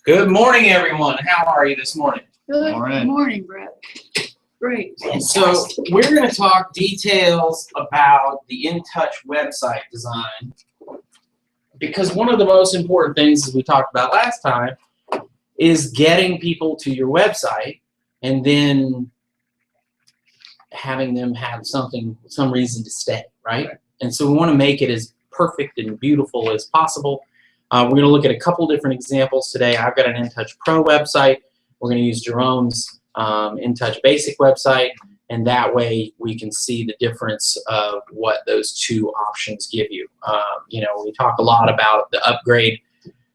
Good morning, everyone. How are you this morning? Good morning, Brett. Great. So we're going to talk details about the Intouch website design, because one of the most important things, as we talked about last time, is getting people to your website and then having them have some reason to stay, right? And so we want to make it as perfect and beautiful as possible. We're going to look at a couple different examples today. I've got an Intouch Pro website. We're going to use Jerome's Intouch Basic website, and that way we can see the difference of what those two options give you. We talk a lot about the upgrade.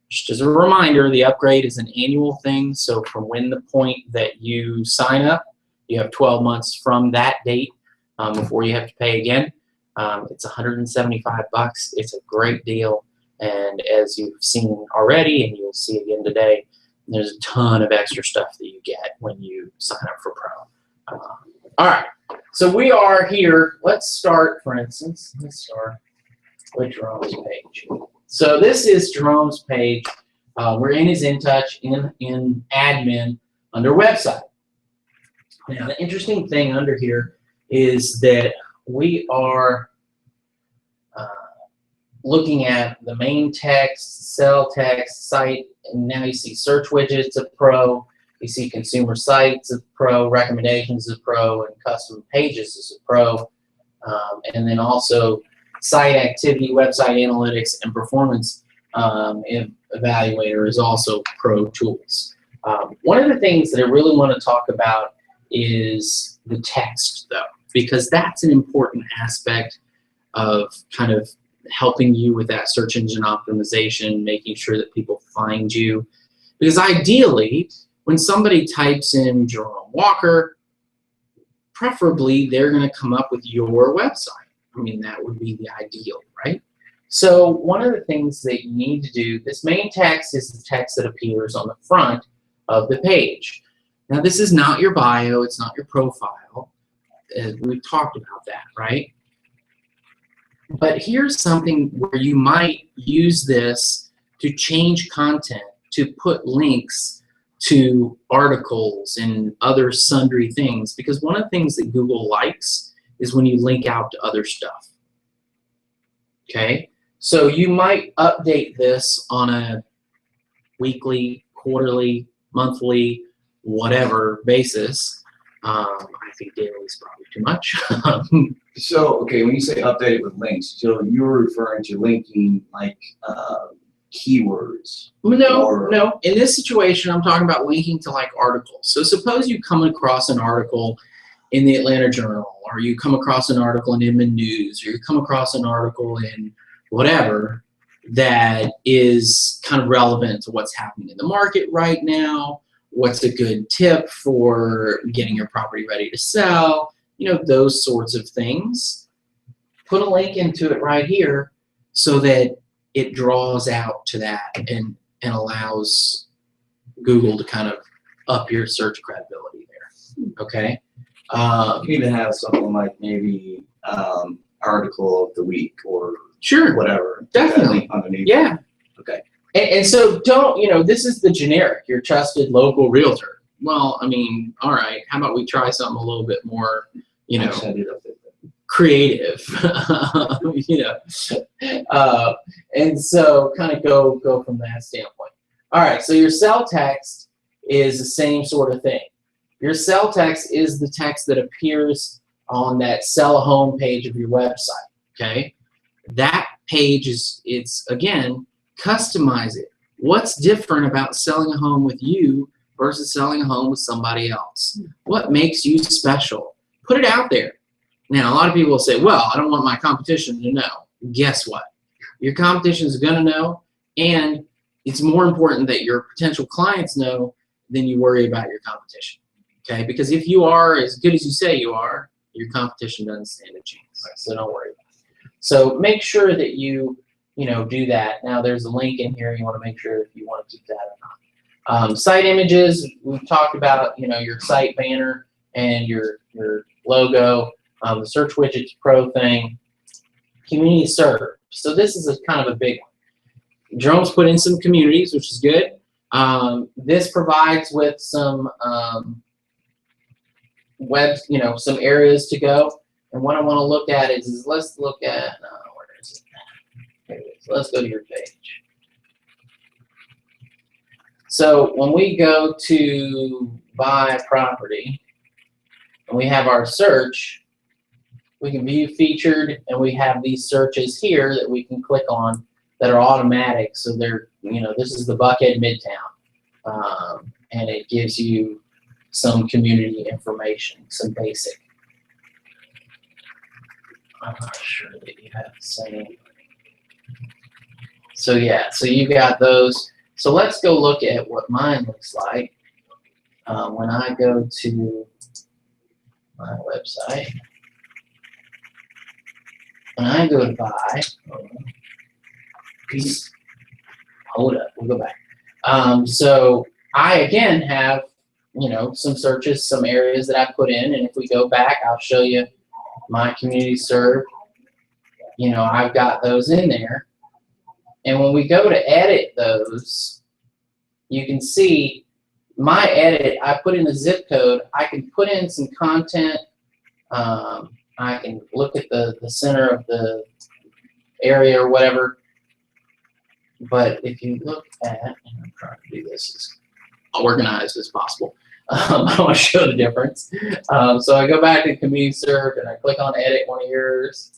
Just as a reminder, the upgrade is an annual thing, so from when the point that you sign up, you have 12 months from that date before you have to pay again. It's $175. It's a great deal. And as you've seen already, and you'll see again today, there's a ton of extra stuff that you get when you sign up for Pro. All right, so we are here. Let's start, for instance, with Jerome's page. So this is Jerome's page. We're in his Intouch, in admin, under website. Now, the interesting thing under here is that we are looking at the main text, cell text, site, and now you see search widgets of Pro, you see consumer sites of Pro, recommendations of Pro, and custom pages is a Pro, and then also site activity, website analytics, and performance evaluator is also Pro tools. One of the things that I really want to talk about is the text, though, because that's an important aspect of kind of helping you with that search engine optimization, making sure that people find you. Because ideally, when somebody types in Jerome Walker, preferably they're going to come up with your website. I mean, that would be the ideal, right? So one of the things that you need to do, this main text is the text that appears on the front of the page. Now, this is not your bio, it's not your profile. We've talked about that, right? But here's something where you might use this to change content, to put links to articles and other sundry things, because one of the things that Google likes is when you link out to other stuff. Okay? So you might update this on a weekly, quarterly, monthly, whatever basis. I think daily is probably too much. So, okay, when you say update it with links, so you're referring to linking like keywords? No. In this situation, I'm talking about linking to like articles. So suppose you come across an article in the Atlanta Journal, or you come across an article in Inman News, or you come across an article in whatever that is kind of relevant to what's happening in the market right now. What's a good tip for getting your property ready to sell? Those sorts of things. Put a link into it right here so that it draws out to that and allows Google to kind of up your search credibility there. Okay? You can even have something like maybe article of the week or sure, whatever. Definitely. Underneath. Yeah. Okay. And so don't, this is the generic, your trusted local realtor. Well, I mean, all right, how about we try something a little bit more, creative, and so kind of go from that standpoint. All right, so your cell text is the same sort of thing. Your cell text is the text that appears on that sell a home page of your website, okay? That page it's again, customize it. What's different about selling a home with you versus selling a home with somebody else? What makes you special? Put it out there. Now, a lot of people will say, well, I don't want my competition to know. Guess what? Your competition is going to know, and it's more important that your potential clients know than you worry about your competition, okay? Because if you are as good as you say you are, your competition doesn't stand a chance, so don't worry about it. So make sure that you do that. Now, there's a link in here. You want to make sure if you want to keep that or not. Site images, we've talked about, your site banner and your logo, the search widgets pro thing, community serve. So this is kind of a big one. Jerome's put in some communities, which is good. This provides with some some areas to go. And what I want to look at is let's look at, where is it? Here it is. Let's go to your page. So when we go to buy property, and we have our search, we can view featured, and we have these searches here that we can click on that are automatic. So they're, this is the Buckhead Midtown, and it gives you some community information, some basic. I'm not sure that you have the same. So yeah, so you got those. So let's go look at what mine looks like when I go to my website. When I go to buy, hold up, we'll go back. So I again have, some searches, some areas that I put in, and if we go back, I'll show you my community served. I've got those in there. And when we go to edit those, you can see my edit, I put in the zip code. I can put in some content. I can look at the center of the area or whatever. But if you look at, and I'm trying to do this as organized as possible. I want to show the difference. So I go back to community served and I click on edit one of yours.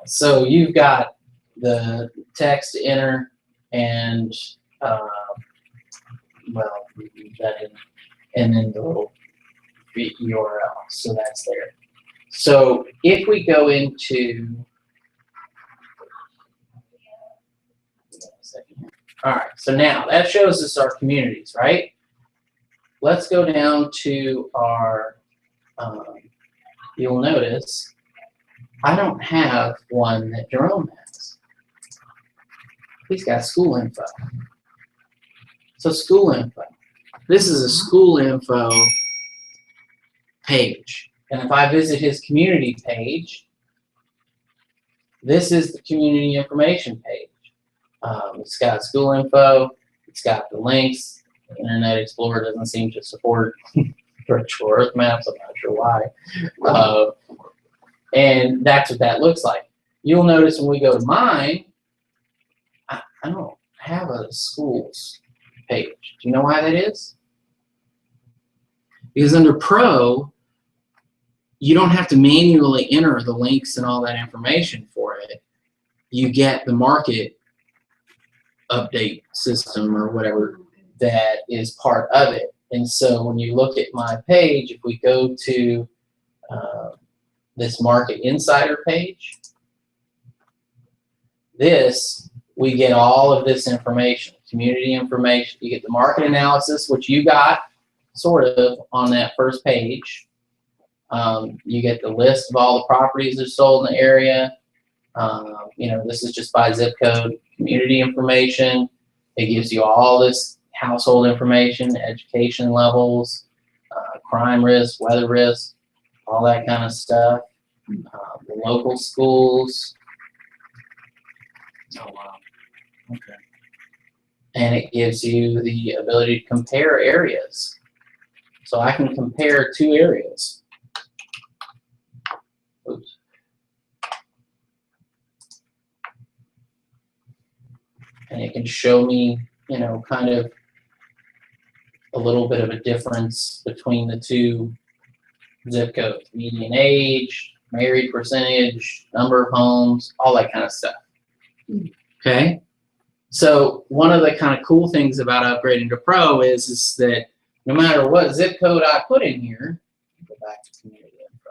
So you've got the text to enter and and then the little URL. So that's there. So if we go into, all right, so now that shows us our communities, right? Let's go down to our, you'll notice I don't have one that Jerome has. He's got school info. So school info. This is a school info page. And if I visit his community page, this is the community information page. It's got school info. It's got the links. Internet Explorer doesn't seem to support virtual Earth maps. I'm not sure why. And that's what that looks like. You'll notice when we go to mine, I don't have a schools page. Do you know why that is? Because under Pro, you don't have to manually enter the links and all that information for it. You get the market update system or whatever that is part of it. And so when you look at my page, if we go to this Market Insider page, we get all of this information, community information. You get the market analysis, which you got sort of on that first page. You get the list of all the properties that are sold in the area. This is just by zip code. Community information. It gives you all this household information, education levels, crime risk, weather risk, all that kind of stuff. The local schools. Oh, wow. Okay. And it gives you the ability to compare areas. So I can compare two areas. Oops. And it can show me, kind of a little bit of a difference between the two zip codes, median age, married percentage, number of homes, all that kind of stuff. Okay? So one of the kind of cool things about upgrading to Pro is that no matter what zip code I put in here, go back to community info,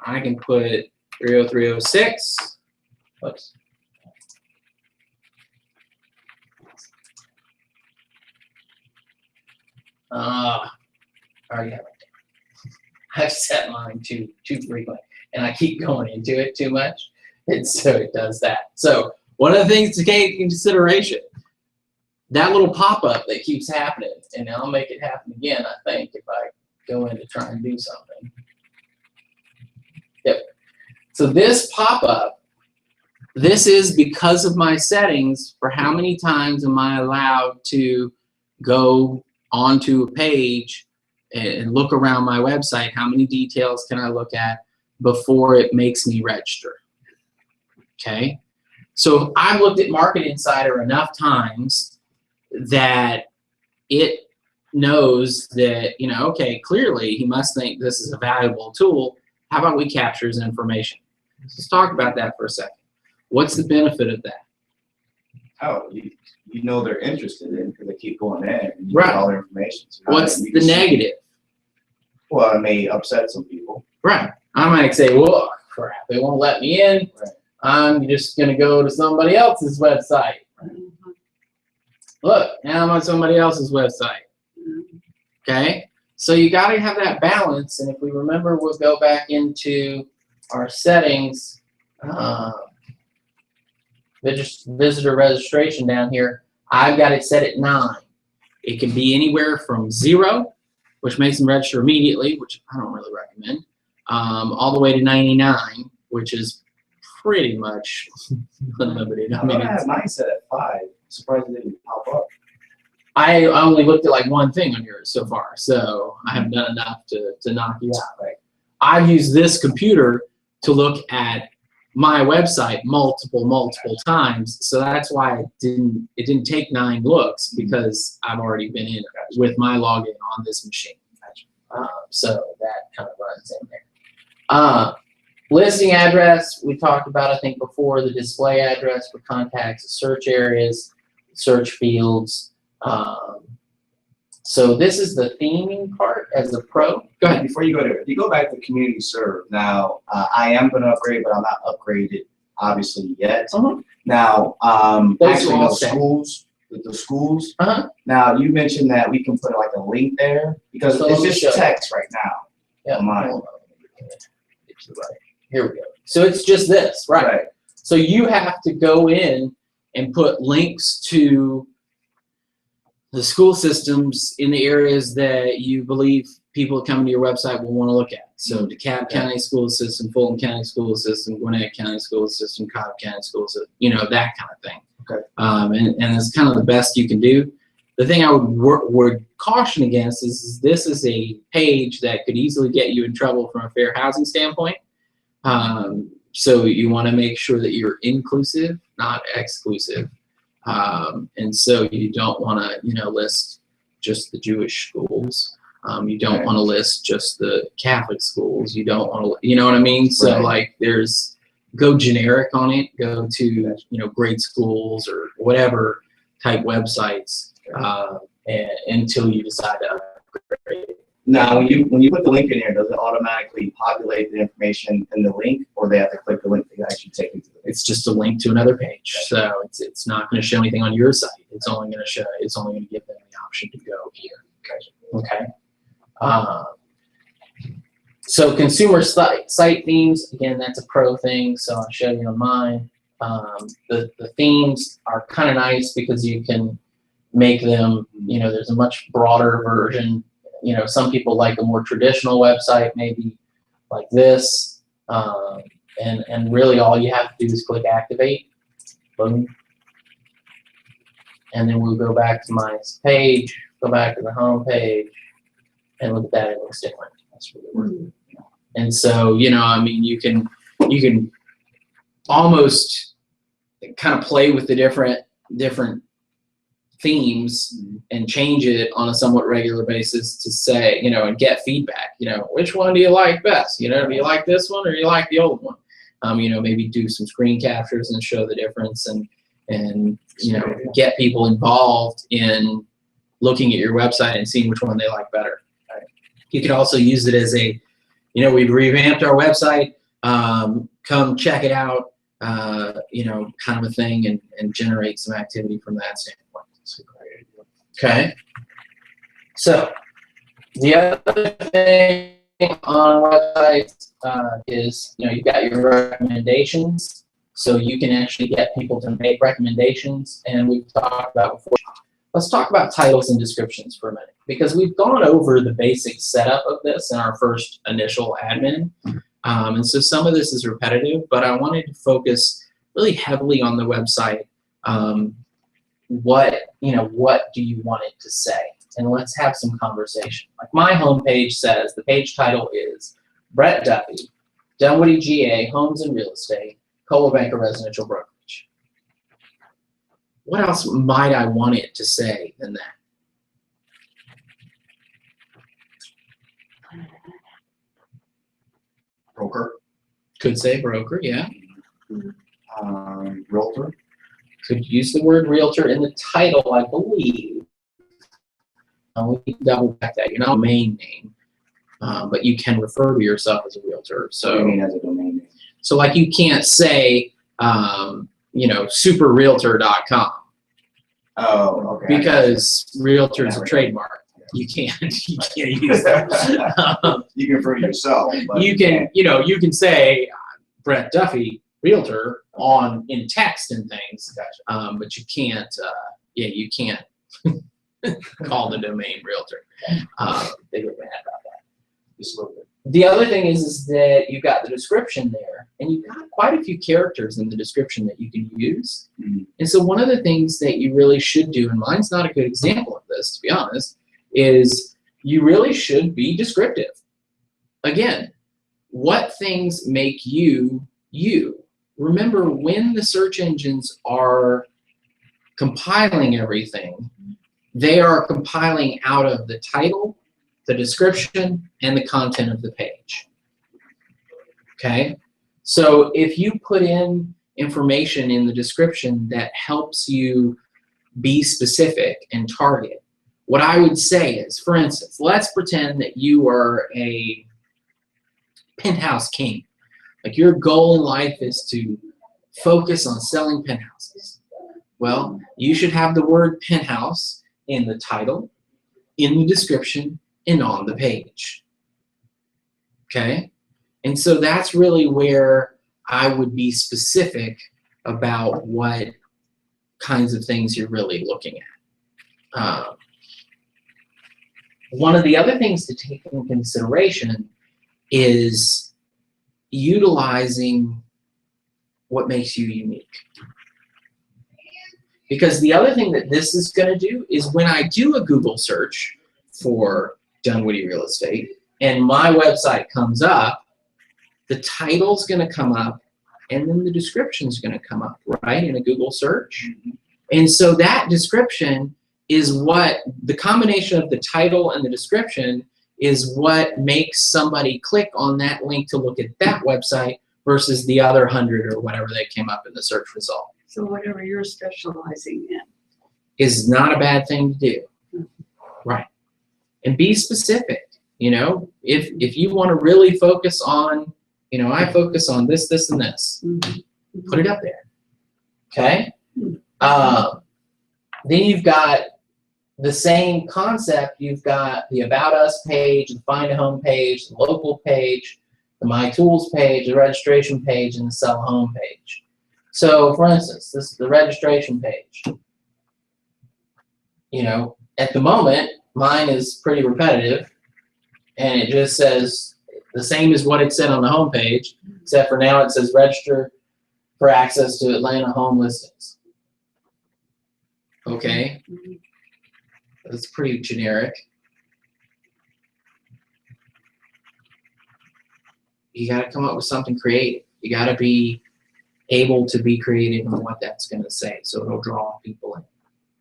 I can put 30306. Whoops. Already have it. I've set mine too frequent, and I keep going into it too much, and so it does that. So one of the things to take into consideration, that little pop-up that keeps happening, and I'll make it happen again, I think, if I go in to try and do something. Yep. So this pop-up, this is because of my settings for how many times am I allowed to go onto a page and look around my website. How many details can I look at before it makes me register? Okay. So I've looked at Market Insider enough times that it knows that, you know, okay, clearly he must think this is a valuable tool. How about we capture his information? Let's talk about that for a second. What's the benefit of that? Oh, you know they're interested in because they keep going in and you Right. get all their information. So now What's you the can see- negative? Well, it may upset some people. Right. I might say, well, crap, they won't let me in. Right. I'm just going to go to somebody else's website. Look, now I'm on somebody else's website. Okay? So you got to have that balance. And if we remember, we'll go back into our settings. Visitor registration down here. I've got it set at 9. It can be anywhere from 0, which makes them register immediately, which I don't really recommend, all the way to 99, which is pretty much unlimited. I mean, I have mine set at 5. Surprised it didn't pop up. I only looked at like one thing on yours so far, so I haven't done enough to knock you out. Right? I've used this computer to look at my website multiple times, so that's why it didn't take 9 looks, because I've already been in with my login on this machine. So that kind of runs in there. Listing address, we talked about, I think, before, the display address for contacts, search areas, search fields. So this is the theming part as a pro. Go ahead. Before you go there, if you go back to community serve, now I am going to upgrade, but I'm not upgraded obviously yet. Now, Those actually, are all no, set. the schools. Now you mentioned that we can put like a link there because So it's let me just show you. text right now. Yeah, on mine. hold on. Here we go. So it's just this, right? So you have to go in and put links to the school systems in the areas that you believe people coming to your website will want to look at. So DeKalb County School System, Fulton County School System, Gwinnett County School System, Cobb County School System, you know, that kind of thing. Okay. And it's kind of the best you can do. The thing I would caution against is this is a page that could easily get you in trouble from a fair housing standpoint. So you want to make sure that you're inclusive, not exclusive. And so you don't want to, you know, list just the Jewish schools. You don't want to list just the Catholic schools. You don't want to, you know what I mean? So like go generic on it, go to, you know, grade schools or whatever type websites until you decide to upgrade. Now, when you put the link in here, does it automatically populate the information in the link, or they have to click the link to actually take them to the page? It's just a link to another page, so it's not going to show anything on your site. It's only going to give them the option to go here. Okay. So consumer site themes, again, that's a pro thing. So I'll show you on mine. The themes are kind of nice because you can make them. You know, there's a much broader version. You know, some people like a more traditional website, maybe like this, and really all you have to do is click activate, boom, and then we'll go back to my page, go back to the home page, and look at that, it looks different. That's really worth it. And so, you know, I mean, you can almost kind of play with the different themes and change it on a somewhat regular basis to say, you know, and get feedback, you know, which one do you like best? You know, do you like this one or do you like the old one? You know, maybe do some screen captures and show the difference and you know, get people involved in looking at your website and seeing which one they like better. You could also use it as a, you know, we've revamped our website, come check it out, you know, kind of a thing, and generate some activity from that standpoint. Okay. So the other thing on websites is, you know, you've got your recommendations, so you can actually get people to make recommendations, and we've talked about before. Let's talk about titles and descriptions for a minute, because we've gone over the basic setup of this in our first initial admin, and so some of this is repetitive, but I wanted to focus really heavily on the website, what do you want it to say? And let's have some conversation. Like my homepage says, the page title is Brett Duffy, Dunwoody, GA, Homes and Real Estate, Coldwell Banker Residential Brokerage. What else might I want it to say than that? Broker. Could say broker, yeah. Realtor. Could use the word realtor in the title, I believe. We can double check that. You're not a domain name, but you can refer to yourself as a realtor. What do So, you mean as a domain name? so like you can't say, superrealtor.com Oh, okay. because realtor is a trademark. You can't use that. You can refer to yourself. But You can say Brett Duffy, realtor, in text and things, Gotcha. but you can't. You can't call the domain realtor. They get mad about that. Just a little bit. The other thing is that you've got the description there, and you've got quite a few characters in the description that you can use. Mm-hmm. And so one of the things that you really should do, and mine's not a good example of this, to be honest, is you really should be descriptive. Again, what things make you you? Remember, when the search engines are compiling everything, they are compiling out of the title, the description, and the content of the page. Okay? So if you put in information in the description that helps you be specific and target, what I would say is, for instance, let's pretend that you are a penthouse king. Like your goal in life is to focus on selling penthouses. Well, you should have the word penthouse in the title, in the description, and on the page. Okay? And so that's really where I would be specific about what kinds of things you're really looking at. One of the other things to take into consideration is utilizing what makes you unique. Because the other thing that this is going to do is when I do a Google search for Dunwoody Real Estate and my website comes up, the title's going to come up and then the description's going to come up, right, in a Google search. And so that description is what, the combination of the title and the description is what makes somebody click on that link to look at that website versus the other 100 or whatever that came up in the search result. So whatever you're specializing in. Is not a bad thing to do. Right. And be specific. If you want to really focus on, I focus on this, this, and this. Mm-hmm. Put it up there. Okay? Then you've got the same concept. You've got the About Us page, the Find a Home page, the Local page, the My Tools page, the Registration page, and the Sell a Home page. So, for instance, this is the registration page. At the moment, mine is pretty repetitive, and it just says the same as what it said on the home page, except for now it says register for access to Atlanta home listings. Okay, that's pretty generic. You got to come up with something creative. You got to be able to be creative on what that's going to say, so it'll draw people in.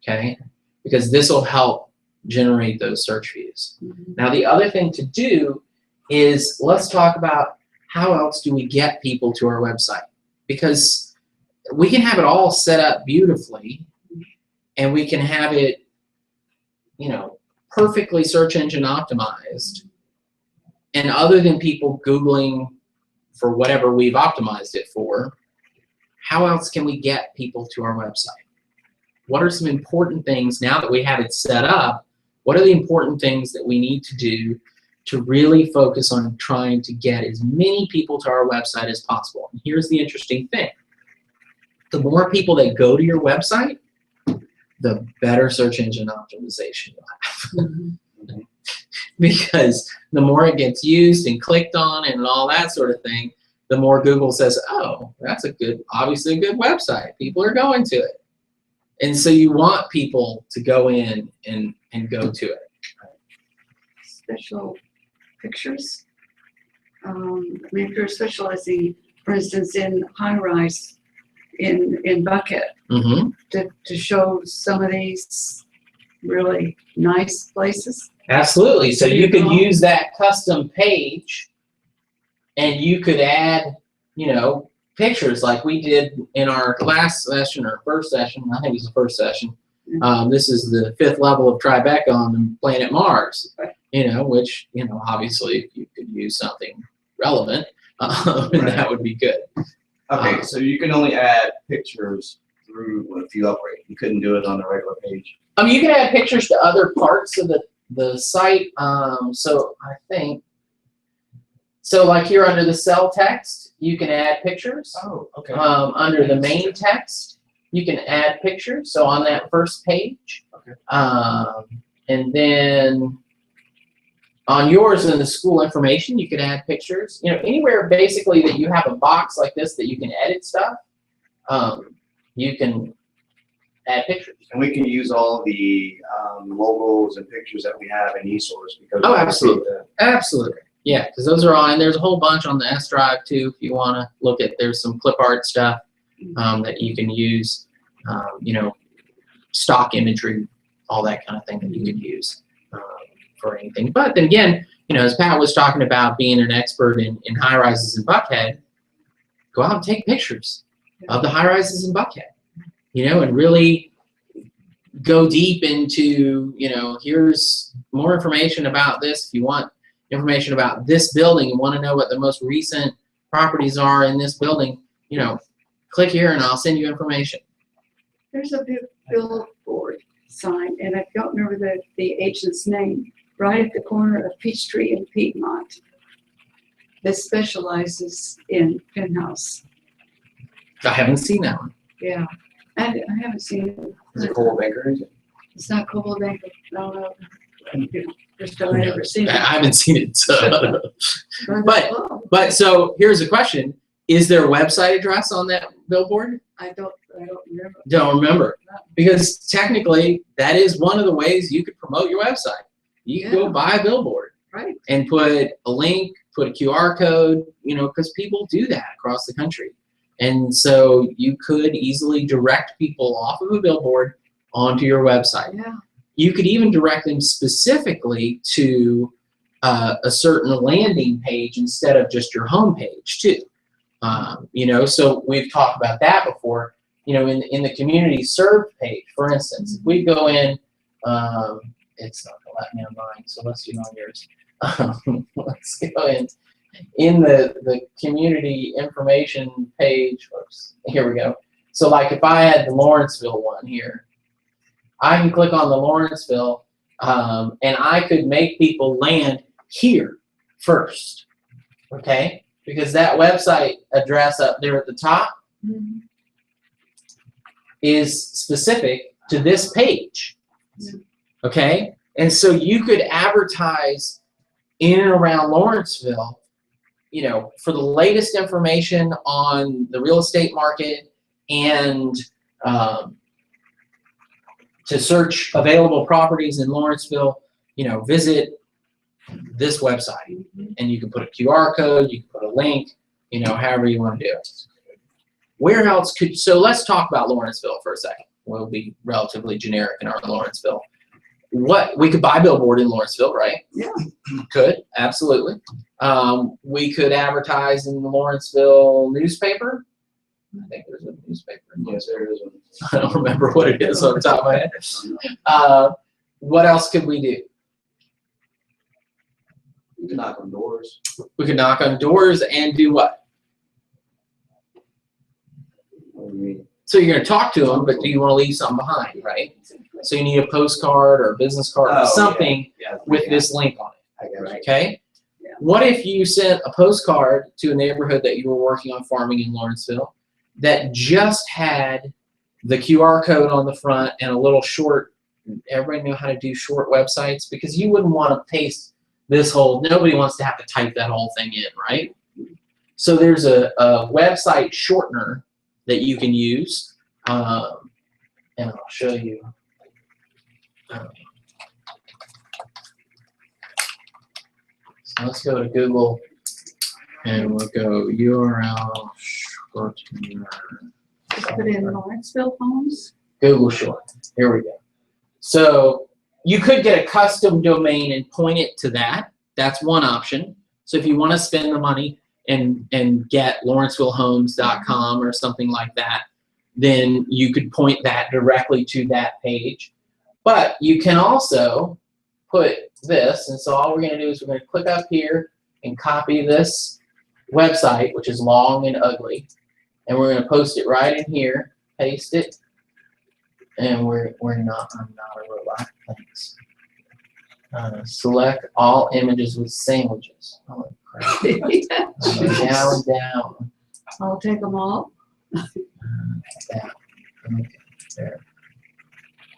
Okay, because this will help generate those search views. Now, the other thing to do is let's talk about how else do we get people to our website, because we can have it all set up beautifully and we can have it, perfectly search engine optimized, and other than people Googling for whatever we've optimized it for, how else can we get people to our website? What are some important things now that we have it set up? What are the important things that we need to do to really focus on trying to get as many people to our website as possible? And here's the interesting thing. The more people that go to your website, the better search engine optimization you'll have. Because the more it gets used and clicked on and all that sort of thing, the more Google says, oh, that's obviously a good website. People are going to it. And so you want people to go in and go to it. Special pictures. I mean, if you're specializing, for instance, in high-rise in Buckhead, Mm-hmm. to show some of these really nice places. Absolutely. So you could Yeah. use that custom page and you could add, pictures like we did in our last session or first session. I think it was the first session. This is the 5th level of Tribeca on planet Mars, which, obviously you could use something relevant, and that would be good. Okay, so you can only add pictures through if you upgrade. You couldn't do it on the regular page. You can add pictures to other parts of the site. So I think, like here under the cell text, you can add pictures. Oh, okay. Under the main text, you can add pictures. So on that first page. Okay. And then on yours in the school information, you can add pictures. Anywhere basically that you have a box like this that you can edit stuff, you can add pictures. And we can use all the logos and pictures that we have in eSource because. Oh, absolutely. Absolutely. Yeah, because those are all, and there's a whole bunch on the S drive too. If you want to look at, there's some clip art stuff that you can use. Stock imagery, all that kind of thing that you could use for anything. But then again, as Pat was talking about being an expert in high rises in Buckhead, go out and take pictures of the high rises in Buckhead. And really go deep into, here's more information about this. If you want information about this building and want to know what the most recent properties are in this building, click here and I'll send you information. There's a big billboard sign, and I don't remember the agent's name, right at the corner of Peachtree and Piedmont. That specializes in Penthouse. I haven't seen that one. Yeah, I haven't seen it. Is it Cole Baker? It's not Coldwell Banker. No. Just don't ever seen it. I haven't seen it. So. But But so here's a question. Is there a website address on that billboard? I don't remember. Don't remember. Because technically, that is one of the ways you could promote your website. You can go buy a billboard. Right. And put a link, put a QR code, because people do that across the country. And so you could easily direct people off of a billboard onto your website. Yeah. You could even direct them specifically to a certain landing page instead of just your home page too. So we've talked about that before. In the community served page, for instance, if we go in, it's not gonna let me on mine, so let's do it on yours. Let's go in the community information page. Oops, here we go. So like if I had the Lawrenceville one here, I can click on the Lawrenceville, and I could make people land here first, okay? Because that website address up there at the top is specific to this page, okay? And so you could advertise in and around Lawrenceville, for the latest information on the real estate market and to search available properties in Lawrenceville, visit this website. And you can put a QR code, you can put a link, however you want to do it. Where else so let's talk about Lawrenceville for a second. We'll be relatively generic in our Lawrenceville. We could buy a billboard in Lawrenceville, right? Yeah. Could, absolutely. We could advertise in the Lawrenceville newspaper. I think there's a newspaper. Yes, there is. I don't remember what it is on the top of my head. What else could we do? You can knock on doors. We could knock on doors and do what? What do you mean? So you're going to talk to them, but do you want to leave something behind, right? So you need a postcard or a business card or something with this link on it, I guess. okay? Yeah. What if you sent a postcard to a neighborhood that you were working on farming in Lawrenceville that just had the QR code on the front and a little short, everybody know how to do short websites? Because you wouldn't want to paste this whole, nobody wants to have to type that whole thing in, right? So there's a website shortener that you can use, and I'll show you. So let's go to Google, and we'll go URL shortener. Just put in Lawrenceville Homes. Google Shortener. Here we go. So you could get a custom domain and point it to that. That's one option. So if you want to spend the money and get lawrencevillehomes.com or something like that, then you could point that directly to that page. But you can also put this, and so all we're going to do is we're going to click up here and copy this website, which is long and ugly, and we're going to post it right in here, paste it, and I'm not a robot, thanks. Select all images with sandwiches. Holy crap. Down. I'll take them all. Down. Okay, there.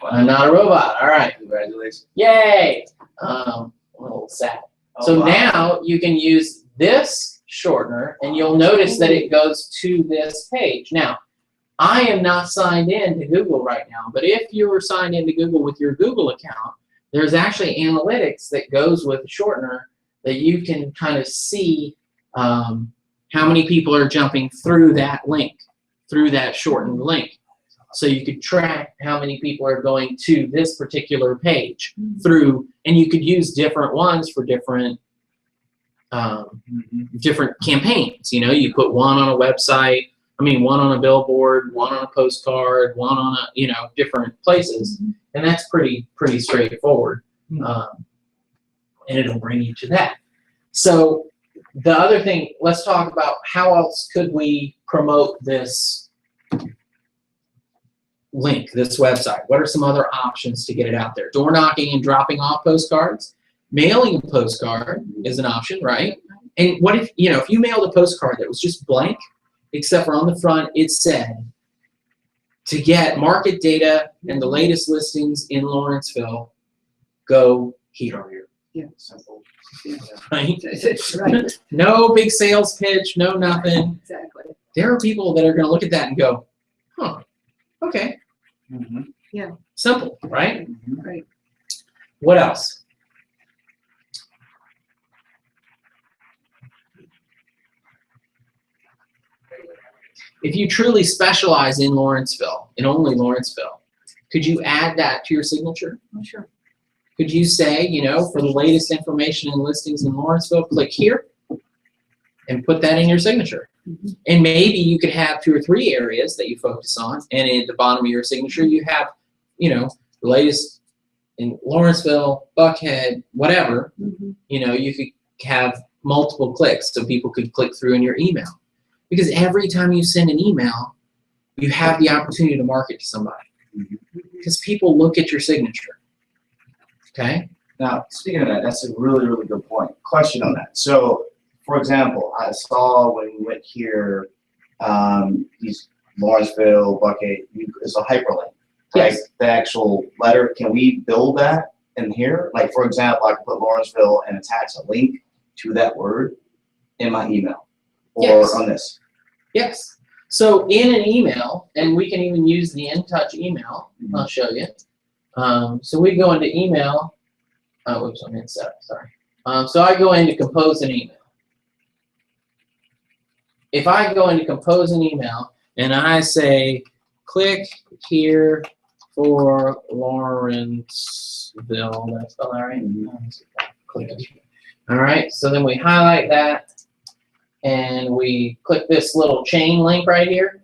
I'm not a robot. All right. Congratulations. Yay! A little sad. Oh, So wow. now you can use this shortener, and you'll notice that it goes to this page. Now, I am not signed in to Google right now, but if you were signed into Google with your Google account, there's actually analytics that goes with the shortener that you can kind of see how many people are jumping through that link, through that shortened link. So you could track how many people are going to this particular page through, and you could use different ones for different different campaigns. You know, you put one on a website, one on a billboard, one on a postcard, one on a, different places, and that's pretty straightforward. And it'll bring you to that. So the other thing, let's talk about how else could we promote this link, this website. What are some other options to get it out there? Door knocking and dropping off postcards. Mailing a postcard is an option, right? And what if, if you mailed a postcard that was just blank, except for on the front it said, to get market data and the latest listings in Lawrenceville, go here. Yeah. Simple. Right? Right. No big sales pitch, no nothing. Exactly. There are people that are going to look at that and go, huh, okay. Simple, right? Right. What else? If you truly specialize in Lawrenceville, in only Lawrenceville, could you add that to your signature? Oh, sure. Could you say, for the latest information and listings in Lawrenceville, click here and put that in your signature? And maybe you could have 2 or 3 areas that you focus on, and at the bottom of your signature you have, the latest in Lawrenceville, Buckhead, whatever. You could have multiple clicks so people could click through in your email. Because every time you send an email, you have the opportunity to market to somebody. Because people look at your signature. Okay? Now, speaking of that, that's a really, really good point. Question on that. So, for example, I saw when we went here, these Lawrenceville, Buckhead, it's a hyperlink. Like Yes. the actual letter, can we build that in here? Like, for example, I can put Lawrenceville and attach a link to that word in my email or Yes. on this. Yes. So in an email, and we can even use the Intouch email. I'll show you. So we go into email. Oops, I'm in setup, sorry. So I go into compose an email. If I go into compose an email and I say, click here for Lawrenceville, did I spell that right? Click it. All right, so then we highlight that and we click this little chain link right here.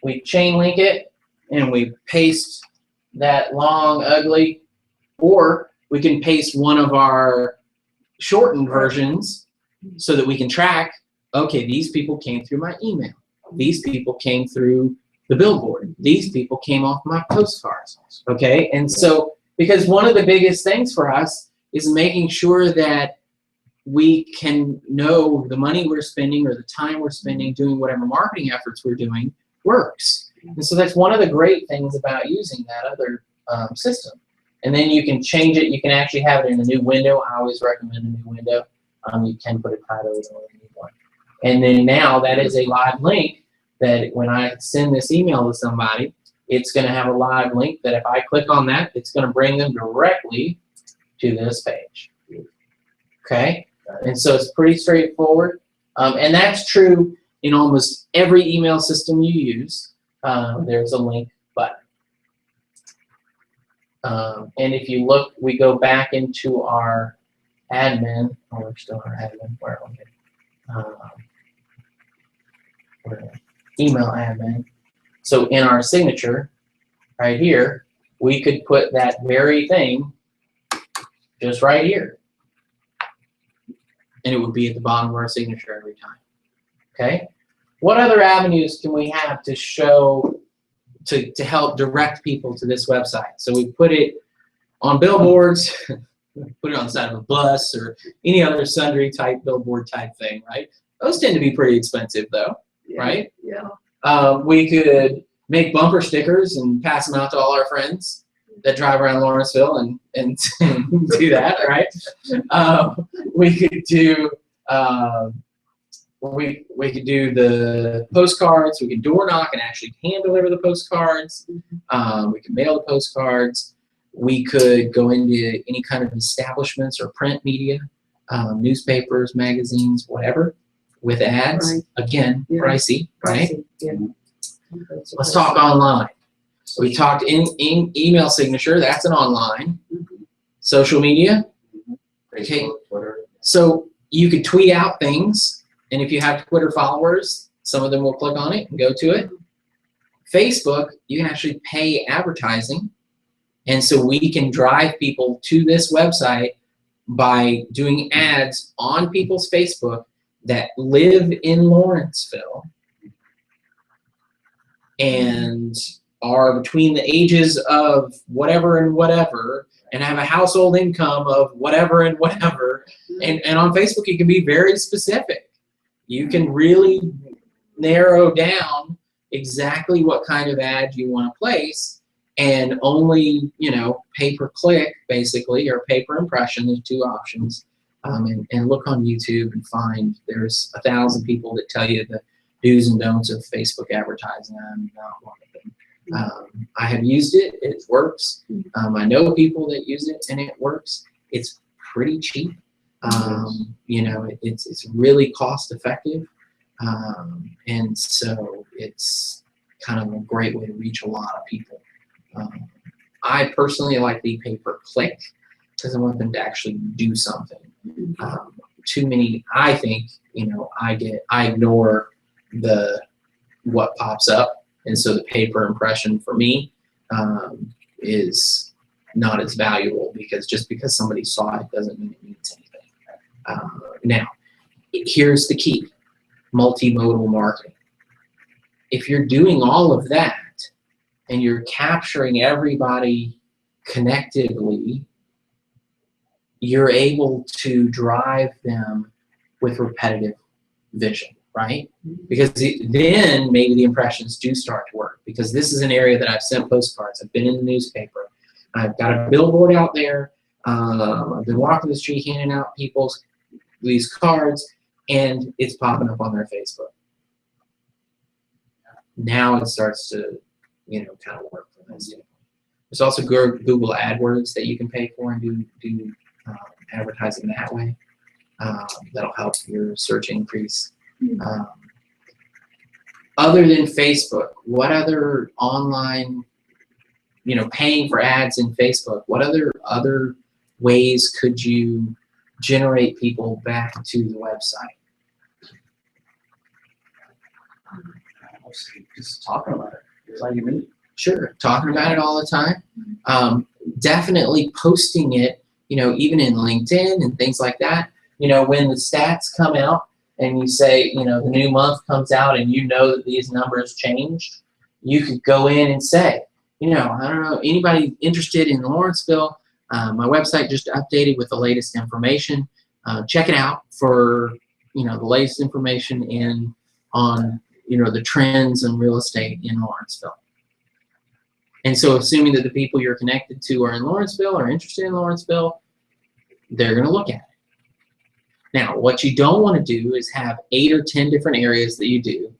We chain link it and we paste that long, ugly, or we can paste one of our shortened versions so that we can track, okay, these people came through my email. These people came through the billboard. These people came off my postcards. Okay, and so, because one of the biggest things for us is making sure that we can know the money we're spending or the time we're spending doing whatever marketing efforts we're doing works. And so that's one of the great things about using that other system. And then you can change it. You can actually have it in a new window. I always recommend a new window. You can put a title, you don't really need one. And then now that is a live link that when I send this email to somebody, it's going to have a live link that if I click on that, it's going to bring them directly to this page. Okay? And so it's pretty straightforward. And that's true in almost every email system you use. There's a link button. And if you look, we go back into our admin. Oh, we're still our admin. Where are we? We're email admin. So in our signature, right here, we could put that very thing just right here. And it would be at the bottom of our signature every time. Okay? What other avenues can we have to show, to help direct people to this website? So we put it on billboards, put it on the side of a bus or any other sundry type billboard type thing, right? Those tend to be pretty expensive though, right? Yeah. We could make bumper stickers and pass them out to all our friends that drive around Lawrenceville and do that, right? We could do we could do the postcards. We could door knock and actually hand deliver the postcards. We could mail the postcards. We could go into any kind of establishments or print media, newspapers, magazines, whatever, with ads. Right. Again, Yeah. pricey, right? Yeah. Let's talk online. We talked in email signature. That's an online. Social media. Okay. Facebook, Twitter. So you could tweet out things, and if you have Twitter followers, some of them will click on it and go to it. Facebook, you can actually pay advertising, and so we can drive people to this website by doing ads on people's Facebook that live in Lawrenceville and are between the ages of whatever and whatever, and have a household income of whatever and whatever. And on Facebook, you can be very specific. You can really narrow down exactly what kind of ad you want to place, and only, you know, pay-per-click, basically, or pay-per-impression. There's two options. And look on YouTube and find there's 1,000 people that tell you the do's and don'ts of Facebook advertising. I'm not one of them. I have used it. It works. I know people that use it, and it works. It's pretty cheap. You know, it's really cost effective. And so it's kind of a great way to reach a lot of people. I personally like the pay-per-click because I want them to actually do something. Too many, I think, you know, I ignore what pops up, and so the pay-per-impression for me is not as valuable, because just because somebody saw it doesn't mean it means anything. Now, here's the key: multimodal marketing. If you're doing all of that and you're capturing everybody connectively, you're able to drive them with repetitive vision, right? Because then maybe the impressions do start to work, because this is an area that I've sent postcards. I've been in the newspaper. I've got a billboard out there. I've been walking the street handing out people's these cards, and it's popping up on their Facebook. Now it starts to, you know, kind of work from that standpoint. There's also Google AdWords that you can pay for and do advertising that way. That'll help your search increase. Other than Facebook, what other online, you know, paying for ads in Facebook, what other ways could you generate people back to the website? Just talking about it. It's like you mean. Sure, talking about it all the time. Definitely posting it, you know, even in LinkedIn and things like that. You know, when the stats come out and you say, you know, the new month comes out and you know that these numbers changed, you could go in and say, you know, I don't know, anybody interested in Lawrenceville, my website just updated with the latest information. Check it out for, you know, the latest information on, you know, the trends in real estate in Lawrenceville. And so assuming that the people you're connected to are in Lawrenceville or interested in Lawrenceville, they're going to look at it. Now, what you don't want to do is have 8 or 10 different areas that you do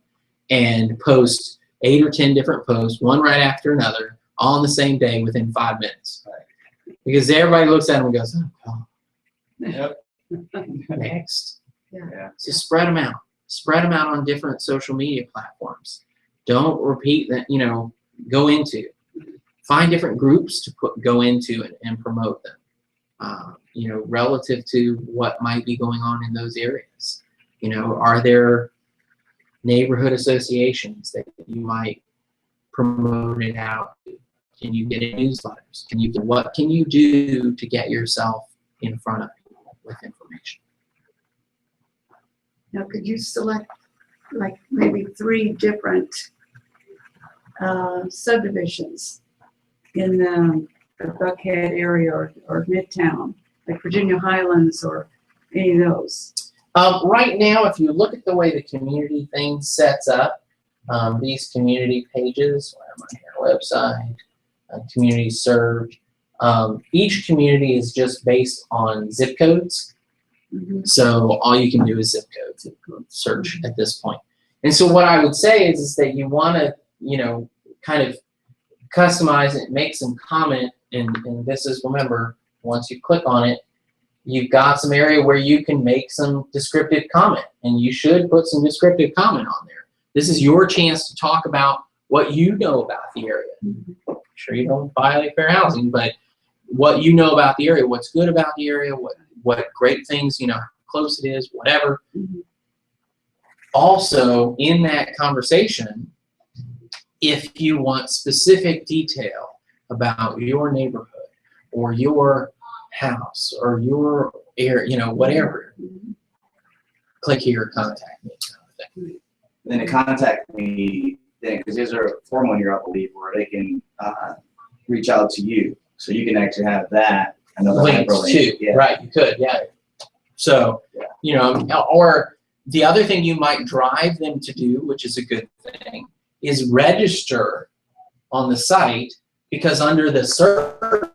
and post 8 or 10 different posts, one right after another, all on the same day within 5 minutes. Right. Because everybody looks at them and goes, oh, God. Yep. Next. Yeah. So spread them out. Spread them out on different social media platforms. Don't repeat that, go into. Find different groups to go into and promote them. Relative to what might be going on in those areas. Are there neighborhood associations that you might promote it out to? Can you get in newsletters? What can you do to get yourself in front of people with information? Now, could you select like maybe 3 different subdivisions in the Buckhead area or Midtown, like Virginia Highlands or any of those? Right now, if you look at the way the community thing sets up, these community pages, where am I here? Website, community served. Each community is just based on zip codes. Mhm. So all you can do is zip code search at this point. And so what I would say is that you want to, kind of customize it, make some comment, and this is, remember, once you click on it, you've got some area where you can make some descriptive comment, and you should put some descriptive comment on there. This is your chance to talk about what you know about the area. I'm sure you don't violate fair housing, but what you know about the area, what's good about the area, what great things, how close it is, whatever. Mhm. Also, in that conversation, if you want specific detail about your neighborhood or your house or your area, whatever, click here, contact me. Then to contact me, because there's a form on here, I believe, where they can reach out to you. So you can actually have that. Another Links hyperlink. too, Yeah. right? You could, yeah. So, or the other thing you might drive them to do, which is a good thing, is register on the site, because under the search,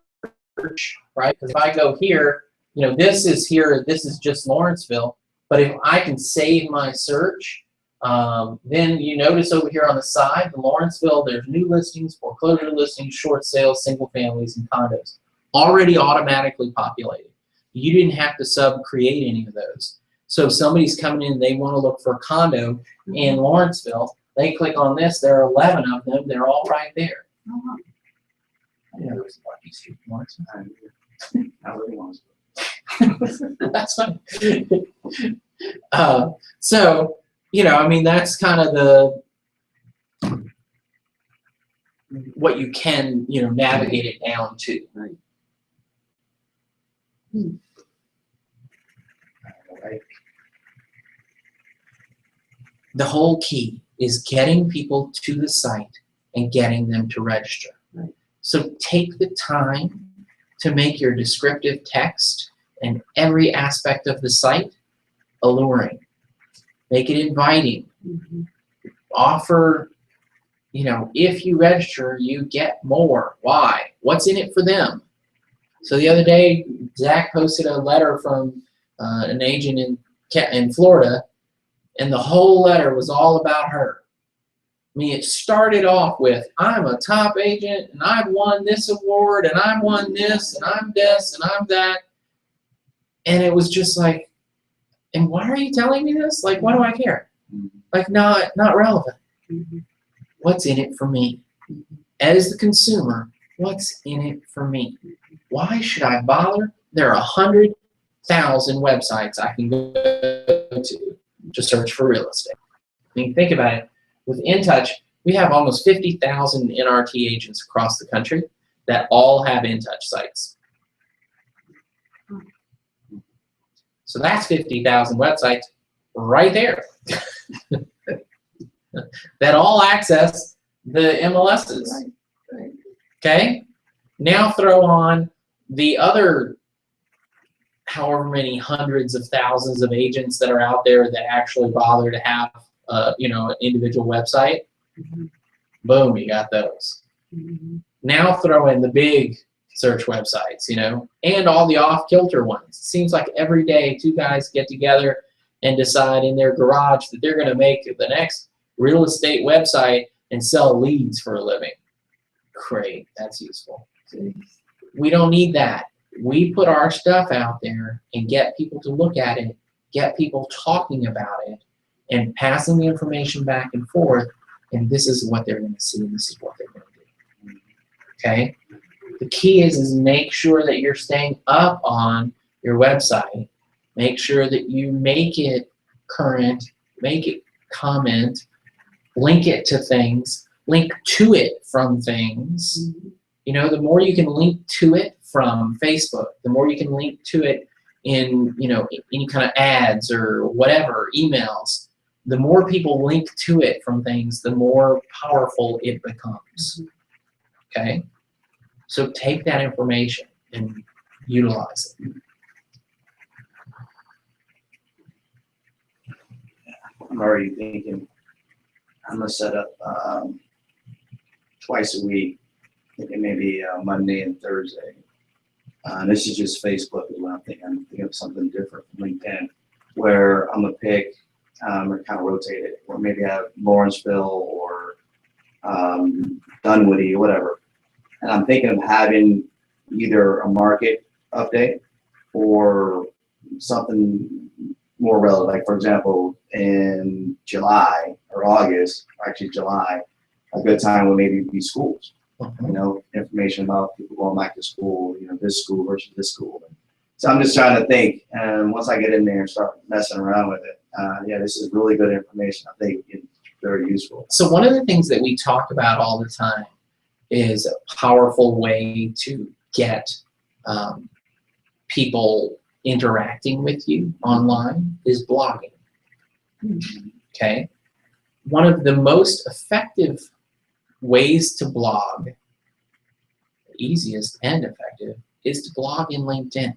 right? Because if I go here, this is just Lawrenceville, but if I can save my search, then you notice over here on the side, the Lawrenceville, there's new listings, foreclosure listings, short sales, single families, and condos. Already automatically populated. You didn't have to create any of those. So if somebody's coming in, they want to look for a condo in Lawrenceville, they click on this, there are 11 of them, they're all right there. Uh-huh. I didn't know there was a Lucky Street in Lawrenceville. I really want to. That's funny. So, that's kind of what you can, navigate it down to. Right. Right. The whole key is getting people to the site and getting them to register. Right. So take the time to make your descriptive text and every aspect of the site alluring. Make it inviting. Mm-hmm. Offer, if you register, you get more. Why? What's in it for them? So the other day, Zach posted a letter from an agent in Florida, and the whole letter was all about her. I mean, it started off with, I'm a top agent, and I've won this award, and I've won this, and I'm this, and I'm that. And it was just like, and why are you telling me this? Like, why do I care? Like, not relevant. Mm-hmm. What's in it for me? As the consumer, what's in it for me? Why should I bother? There are 100,000 websites I can go to search for real estate. I mean, think about it. With Intouch, we have almost 50,000 NRT agents across the country that all have Intouch sites. So that's 50,000 websites right there that all access the MLSs. Right. Right. Okay? Now throw on the other however many hundreds of thousands of agents that are out there that actually bother to have an individual website. Mm-hmm. Boom, you got those. Mm-hmm. Now throw in the big search websites, you know, and all the off-kilter ones. It seems like every day 2 guys get together and decide in their garage that they're going to make the next real estate website and sell leads for a living. Great, that's useful. We don't need that. We put our stuff out there and get people to look at it, get people talking about it, and passing the information back and forth, and this is what they're going to see, and this is what they're going to do. Okay? The key is make sure that you're staying up on your website. Make sure that you make it current, make it comment, link it to things, link to it from things. You know, the more you can link to it from Facebook, the more you can link to it in, you know, any kind of ads or whatever, emails, the more people link to it from things, the more powerful it becomes. Okay? So take that information and utilize it. I'm already thinking I'm gonna set up twice a week, thinking maybe Monday and Thursday. This is just Facebook is what I'm thinking. I'm thinking of something different from LinkedIn, where I'm gonna pick or kind of rotate it, or maybe have Lawrenceville or Dunwoody or whatever. And I'm thinking of having either a market update or something more relevant. Like, for example, in July or August, actually July, a good time would maybe be schools. You know, information about people going back to school, you know, this school versus this school. So I'm just trying to think, and once I get in there and start messing around with it, yeah, this is really good information. I think it's very useful. So one of the things that we talk about all the time is a powerful way to get people interacting with you online is blogging. Okay? One of the most effective ways to blog, easiest and effective, is to blog in LinkedIn.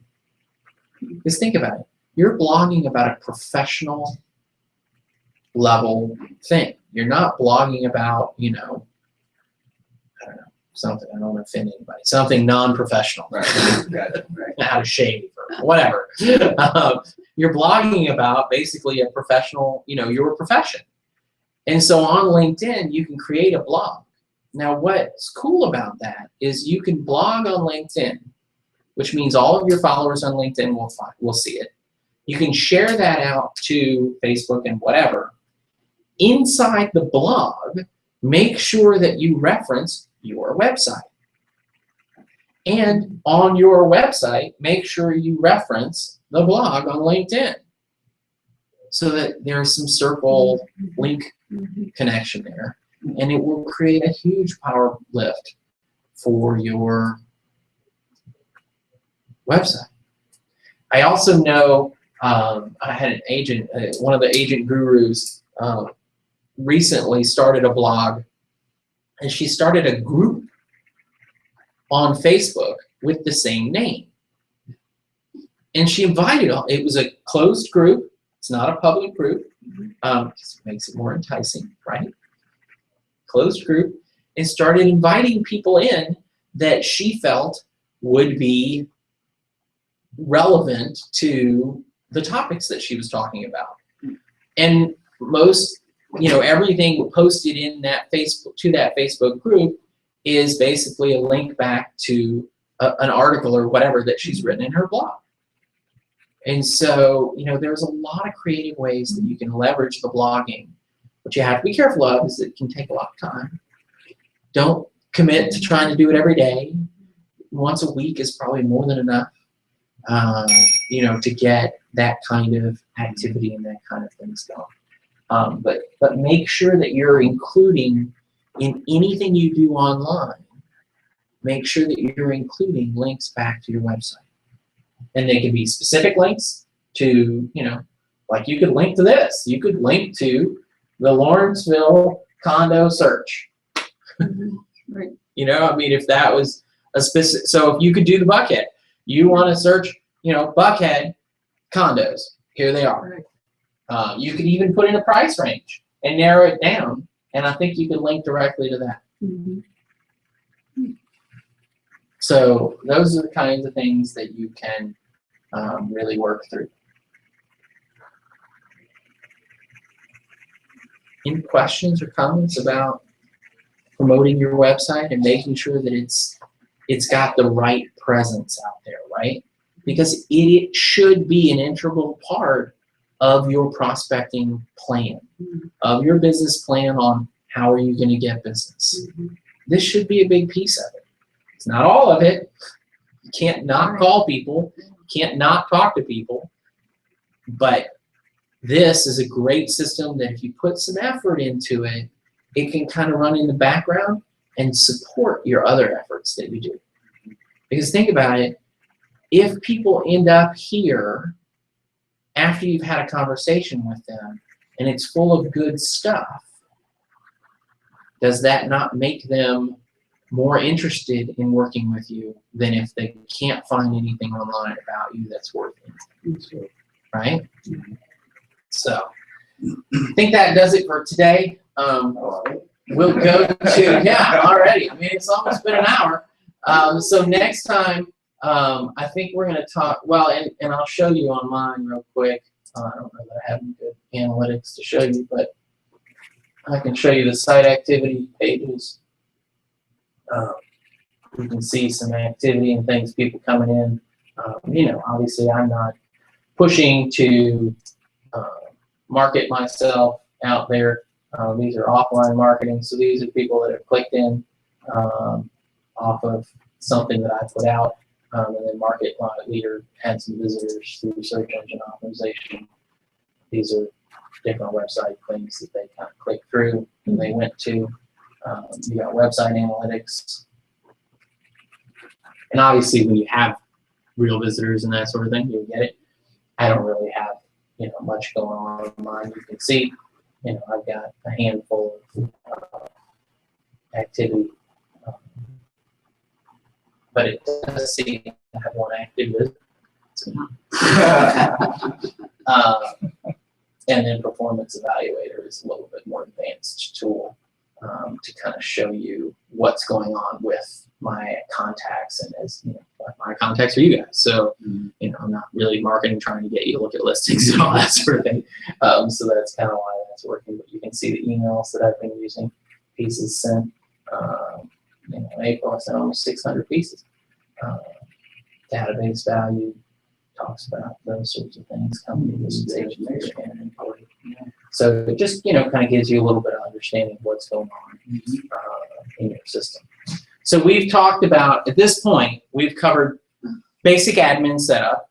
Because think about it. You're blogging about a professional level thing. You're not blogging about, you know, I don't know, something, I don't want to offend anybody, something non-professional. Right. How to shave or whatever. You're blogging about basically a professional, you know, your profession. And so on LinkedIn, you can create a blog. Now, what's cool about that is you can blog on LinkedIn, which means all of your followers on LinkedIn will see it. You can share that out to Facebook and whatever. Inside the blog, make sure that you reference your website. And on your website, make sure you reference the blog on LinkedIn so that there's some circle link connection there. And it will create a huge power lift for your website. I also know I had an agent, one of the agent gurus recently started a blog, and she started a group on Facebook with the same name. And she invited all, it was a closed group, it's not a public group, it makes it more enticing, right? Closed group, and started inviting people in that she felt would be relevant to the topics that she was talking about. And most, you know, everything posted in that Facebook group is basically a link back to an article or whatever that she's written in her blog. And so, you know, there's a lot of creative ways that you can leverage the blogging. What you have to be careful of is it can take a lot of time. Don't commit to trying to do it every day. Once a week is probably more than enough, you know, to get that kind of activity and that kind of things going. But make sure that you're including in anything you do online, make sure that you're including links back to your website. And they can be specific links to, you know, like you could link to this. You could link to the Lawrenceville condo search. Right. You know, I mean, if that was a specific, so if you could do the Buckhead, you want to search, you know, Buckhead condos. Here they are. Right. You could even put in a price range and narrow it down, and I think you could link directly to that. So those are the kinds of things that you can really work through. Any questions or comments about promoting your website and making sure that it's got the right presence out there, right? Because it should be an integral part of your prospecting plan, of your business plan on how are you going to get business. This should be a big piece of it. It's not all of it. You can't not call people. You can't not talk to people. But this is a great system that if you put some effort into it, it can kind of run in the background and support your other efforts that you do. Because think about it, if people end up here after you've had a conversation with them and it's full of good stuff, does that not make them more interested in working with you than if they can't find anything online about you that's worth it, right? So, I think that does it for today. We'll go to, yeah, already. I mean, it's almost been an hour. So next time, I think we're going to talk, well, and I'll show you on mine real quick. I don't know that I have any good analytics to show you, but I can show you the site activity pages. You can see some activity and things, people coming in. You know, obviously I'm not pushing to market myself out there. These are offline marketing, so these are people that have clicked in off of something that I put out, and then Market Leader had some visitors through search engine optimization. These are different website things that they kind of clicked through and they went to. You got website analytics. And obviously when you have real visitors and that sort of thing, you'll get it. I don't really have, you know, much going on in mine. You can see, you know, I've got a handful of activity. But it does seem to have one active visit. And then Performance Evaluator is a little bit more advanced tool to kind of show you what's going on with my contacts, and as you know, my contacts are you guys. So you know, I'm not really marketing trying to get you to look at listings and all that sort of thing. So that's kind of why that's working. But you can see the emails that I've been using, pieces sent. You know, in April I sent almost 600 pieces. Database value talks about those sorts of things. Company usage, so it just, you know, kind of gives you a little bit of understanding of what's going on in your system. So we've talked about, at this point, we've covered basic admin setup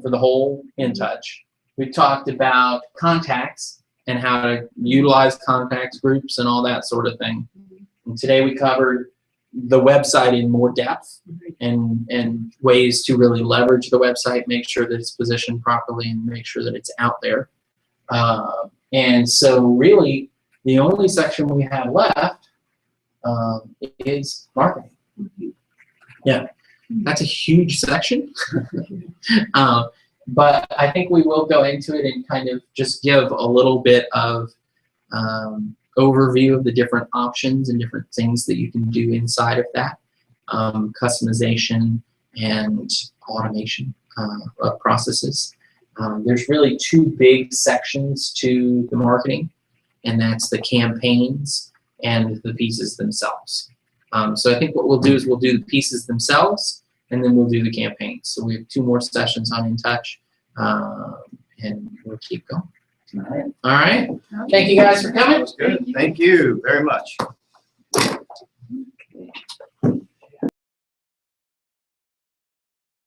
for the whole Intouch. We've talked about contacts and how to utilize contacts groups and all that sort of thing. And today we covered the website in more depth and ways to really leverage the website, make sure that it's positioned properly and make sure that it's out there. And so really the only section we have left is marketing. Yeah, that's a huge section. But I think we will go into it and kind of just give a little bit of overview of the different options and different things that you can do inside of that. Customization and automation of processes. There's really two big sections to the marketing, and that's the campaigns and the pieces themselves. So I think what we'll do is we'll do the pieces themselves, and then we'll do the campaigns. So we have 2 more sessions on Intouch, and we'll keep going. All right. Thank you guys for coming. Good. Thank you very much.